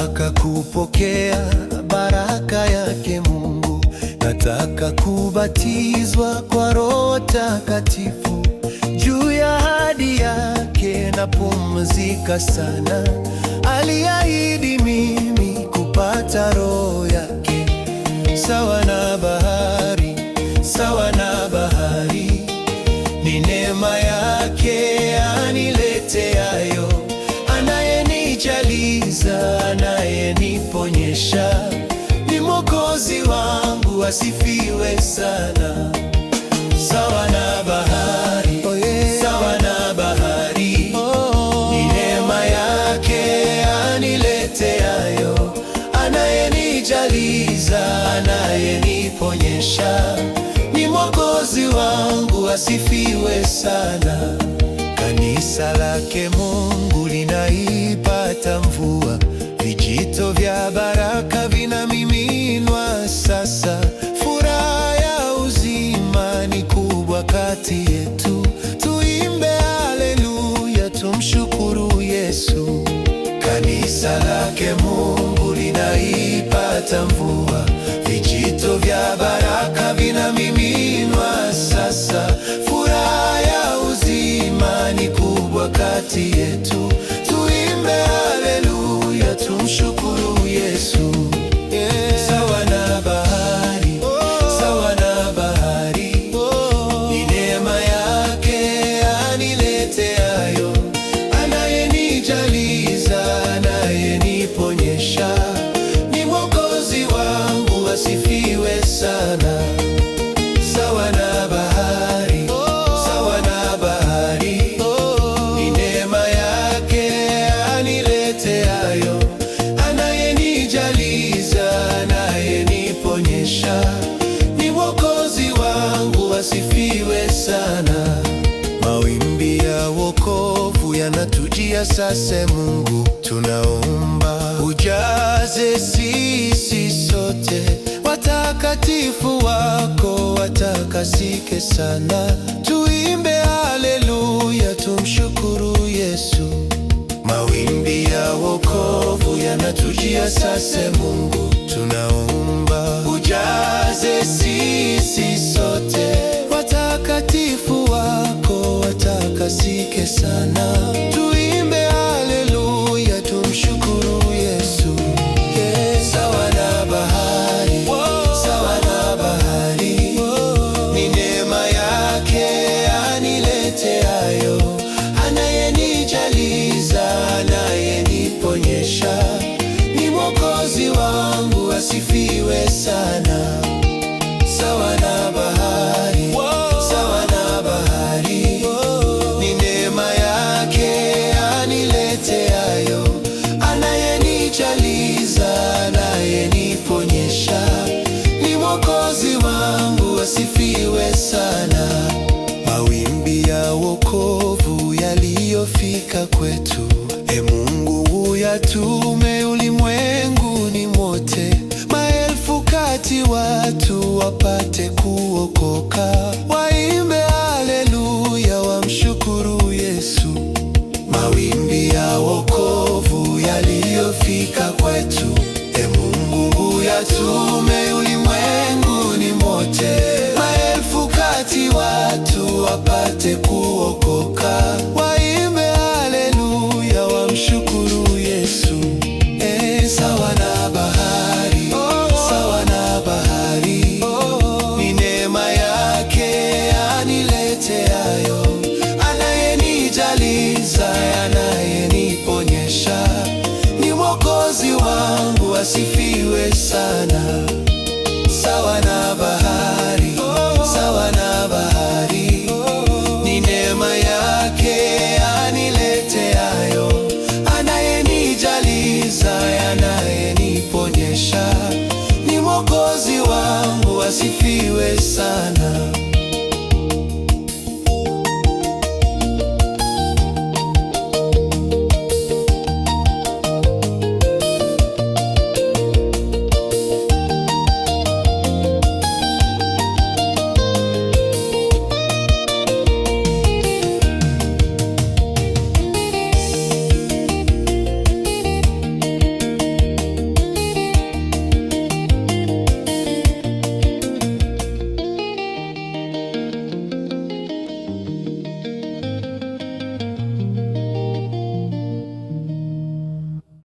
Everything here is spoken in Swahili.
Nataka kupokea baraka yake Mungu, nataka kubatizwa kwa Roho Takatifu. Juu ya ahadi yake napumzika sana, aliahidi mimi kupata Roho yake. Sawa na bahari, sawa na bahari, ni neema yake anileteayo, anayenijaliza, anayeniponyesha, ni Mwokozi wangu, asifiwe sana. Sawa na bahari, oh yeah, sawa na bahari, oh, ni neema yake anileteayo, anayenijaliza, anayeniponyesha, ni Mwokozi wangu, asifiwe sana. Kanisa lake Mungu linaipata mvua, vijito vya baraka vinamiminwa sasa. Furaha ya uzima ni kubwa kati yetu, tuimbe haleluya, tumshukuru Yesu. Kanisa lake Mungu linaipata mvua, vijito vya baraka vinamiminwa sasa. Furaha ya uzima ni kubwa kati yetu, tuimbe haleluya, tumshukuru Yesu. Sawa na bahari, sawa na bahari, ni neema yake anileteayo, anayenijaliza, anayeniponyesha, ni Mwokozi wangu, asifiwe sana. Sawa na bahari, sawa na bahari, ni neema yake anileteayo, anayenijaliza, anayeniponyesha, ni Mwokozi wangu, asifiwe sana. Mawimbi ya wokovu yanatujia sasa, Mungu tunaomba ujaze sisi sote, watakatifu wako watakasike sana, tuimbe haleluya, tumshukuru Yesu. Mawimbi ya wokovu yanatujia sasa, Mungu tunaomba ujaze sisi sote, watakatifu wako watakasike sana, tuimbe haleluya, tumshukuru Yesu. Sawa na bahari, sawa na bahari, ni neema yake anileteayo, anayenijaliza, anayeniponyesha, ni Mwokozi wangu, asifiwe sana. Sawa na bahari, sawa na bahari, ni neema yake anileteayo, anayenijaliza, anayeniponyesha, ni Mwokozi wangu, asifiwe sana. Mawimbi ya wokovu yaliyofika kwetu, e Mungu uyatume ulimwenguni mote, maelfu kati watu wapate kuokoka, waimbe haleluya, wamshukuru Yesu. Mawimbi ya wokovu yaliyofika kwetu, e Mungu uyatume ulimwenguni mote, maelfu kati watu wapate kuokoka, waimbe haleluya, wamshukuru Yesu. Sawa na bahari, sawa na bahari, ni neema yake anileteayo, anayenijaliza, anayeniponyesha, ni Mwokozi wangu, asifiwe sana.